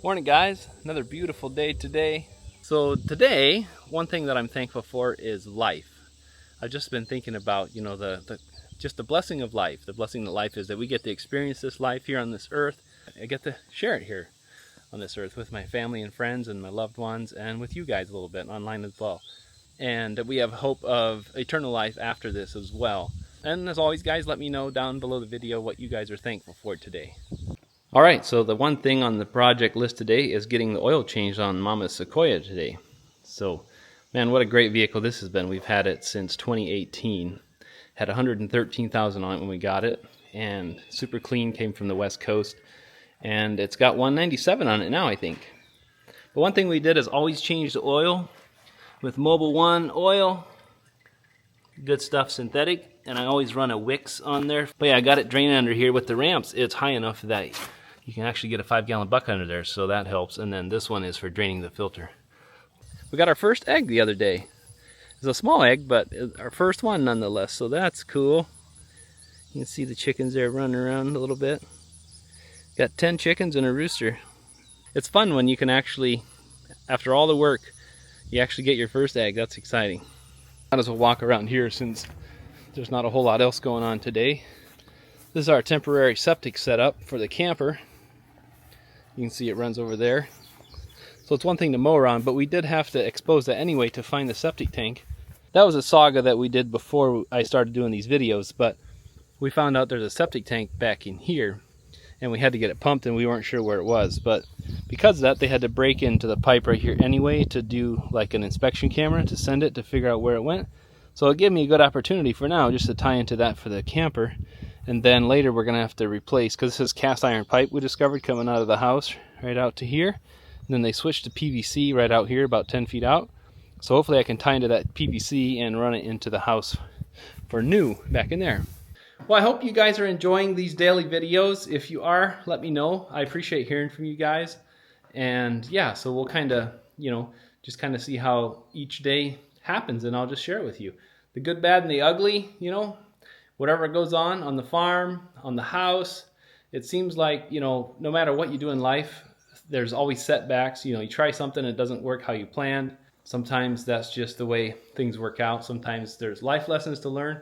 Morning guys, another beautiful day today. So today, one thing that I'm thankful for is life. I've just been thinking about, just the blessing of life. The blessing that life is that we get to experience this life here on this earth. I get to share it here on this earth with my family and friends and my loved ones and with you guys a little bit online as well. And that we have hope of eternal life after this as well. And as always guys, let me know down below the video what you guys are thankful for today. All right, so the one thing on the project list today is getting the oil changed on Mama's Sequoia today. So, man, what a great vehicle this has been. We've had it since 2018. Had 113,000 on it when we got it, and super clean, came from the West Coast. And it's got 197 on it now, I think. But one thing we did is always change the oil with Mobil 1 oil. Good stuff, synthetic. And I always run a Wix on there. But yeah, I got it draining under here with the ramps. It's high enough that you can actually get a 5-gallon bucket under there, so that helps. And then this one is for draining the filter. We got our first egg the other day. It's a small egg, but our first one nonetheless, so that's cool. You can see the chickens there running around a little bit. Got 10 chickens and a rooster. It's fun when you can actually, after all the work, you actually get your first egg. That's exciting. Might as well walk around here since there's not a whole lot else going on today. This is our temporary septic setup for the camper. You can see it runs over there. So it's one thing to mow around, but we did have to expose that anyway to find the septic tank. That was a saga that we did before I started doing these videos, but we found out there's a septic tank back in here, and we had to get it pumped, and we weren't sure where it was. But because of that, they had to break into the pipe right here anyway to do like an inspection camera to send it to figure out where it went. So it gave me a good opportunity for now just to tie into that for the camper. And then later we're going to have to replace, because this is cast iron pipe we discovered coming out of the house right out to here. And then they switched to PVC right out here about 10 feet out. So hopefully I can tie into that PVC and run it into the house for new back in there. Well, I hope you guys are enjoying these daily videos. If you are, let me know. I appreciate hearing from you guys. And yeah, so we'll kind of, just kind of see how each day happens, and I'll just share it with you. The good, bad, and the ugly, whatever goes on the farm, on the house. It seems like, no matter what you do in life, there's always setbacks. You try something, it doesn't work how you planned. Sometimes that's just the way things work out. Sometimes there's life lessons to learn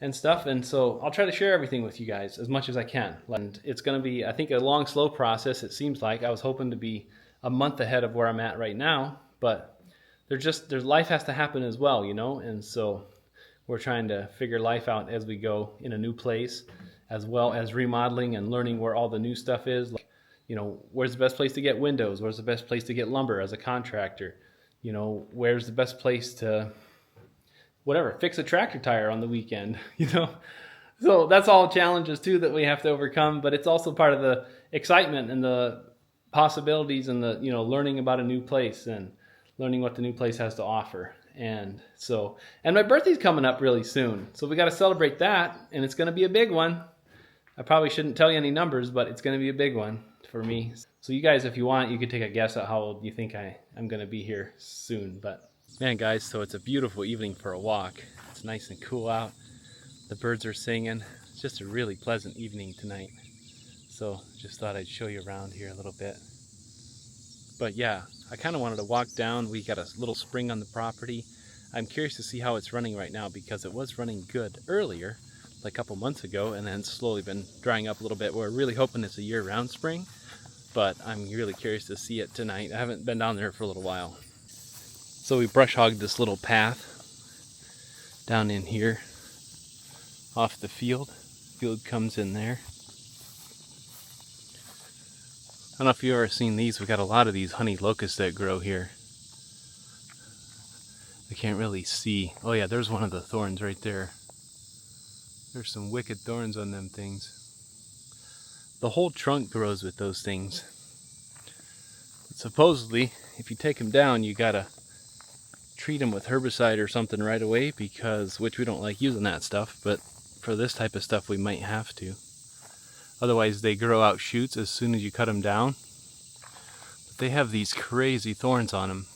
and stuff. And so I'll try to share everything with you guys as much as I can. And it's going to be, I think, a long, slow process. It seems like I was hoping to be a month ahead of where I'm at right now, but there's life has to happen as well, and so we're trying to figure life out as we go in a new place, as well as remodeling and learning where all the new stuff is. Like, where's the best place to get windows? Where's the best place to get lumber as a contractor? Where's the best place to, fix a tractor tire on the weekend, So that's all challenges too that we have to overcome, but it's also part of the excitement and the possibilities and the, learning about a new place and learning what the new place has to offer. And my birthday's coming up really soon, so we got to celebrate that, and it's going to be a big one. I probably shouldn't tell you any numbers, but it's going to be a big one for me. So you guys, if you want, you can take a guess at how old you think I'm going to be here soon. But man, guys, so it's a beautiful evening for a walk. It's nice and cool out. The birds are singing. It's just a really pleasant evening tonight. So just thought I'd show you around here a little bit. But yeah, I kind of wanted to walk down. We got a little spring on the property. I'm curious to see how it's running right now, because it was running good earlier, like a couple months ago, and then slowly been drying up a little bit. We're really hoping it's a year-round spring, but I'm really curious to see it tonight. I haven't been down there for a little while. So we brush hogged this little path down in here off the field. Field comes in there. I don't know if you've ever seen these. We got a lot of these honey locusts that grow here. I can't really see. Oh yeah, there's one of the thorns right there. There's some wicked thorns on them things. The whole trunk grows with those things. But supposedly, if you take them down, you gotta treat them with herbicide or something right away, which we don't like using that stuff, but for this type of stuff we might have to. Otherwise they grow out shoots as soon as you cut them down. But they have these crazy thorns on them,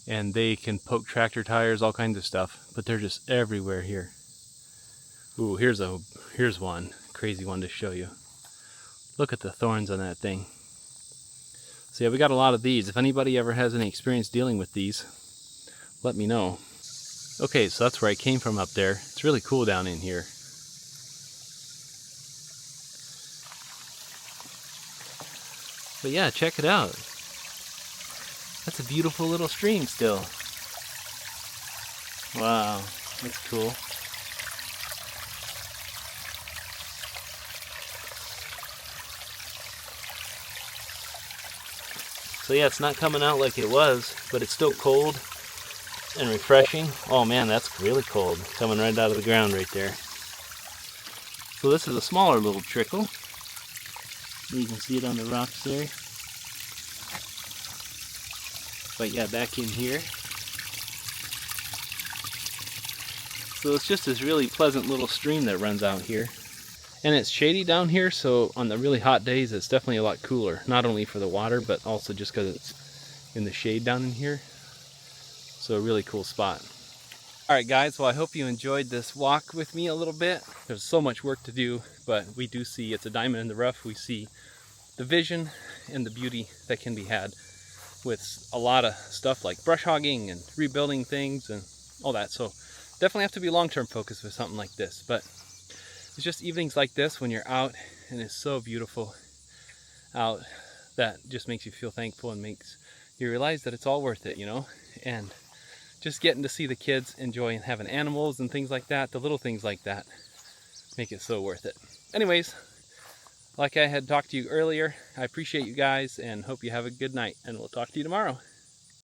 and they can poke tractor tires, all kinds of stuff, but they're just everywhere here. Ooh, here's one crazy one to show you. Look at the thorns on that thing. So yeah, we got a lot of these. If anybody ever has any experience dealing with these, let me know. Okay, so that's where I came from up there. It's really cool down in here. But yeah, check it out. That's a beautiful little stream still. Wow, that's cool. So yeah, it's not coming out like it was, but it's still cold and refreshing. Oh man, that's really cold, coming right out of the ground right there. So this is a smaller little trickle. You can see it on the rocks there. But yeah, back in here. So it's just this really pleasant little stream that runs out here. And it's shady down here, so on the really hot days it's definitely a lot cooler. Not only for the water, but also just because it's in the shade down in here. So a really cool spot. Alright guys, well I hope you enjoyed this walk with me a little bit. There's so much work to do, but we do see it's a diamond in the rough. We see the vision and the beauty that can be had with a lot of stuff like brush hogging and rebuilding things and all that. So definitely have to be long-term focused with something like this, but it's just evenings like this when you're out and it's so beautiful out that just makes you feel thankful and makes you realize that it's all worth it, you know? And just getting to see the kids enjoying having animals and things like that, the little things like that make it so worth it. Anyways, like I had talked to you earlier, I appreciate you guys and hope you have a good night, and we'll talk to you tomorrow.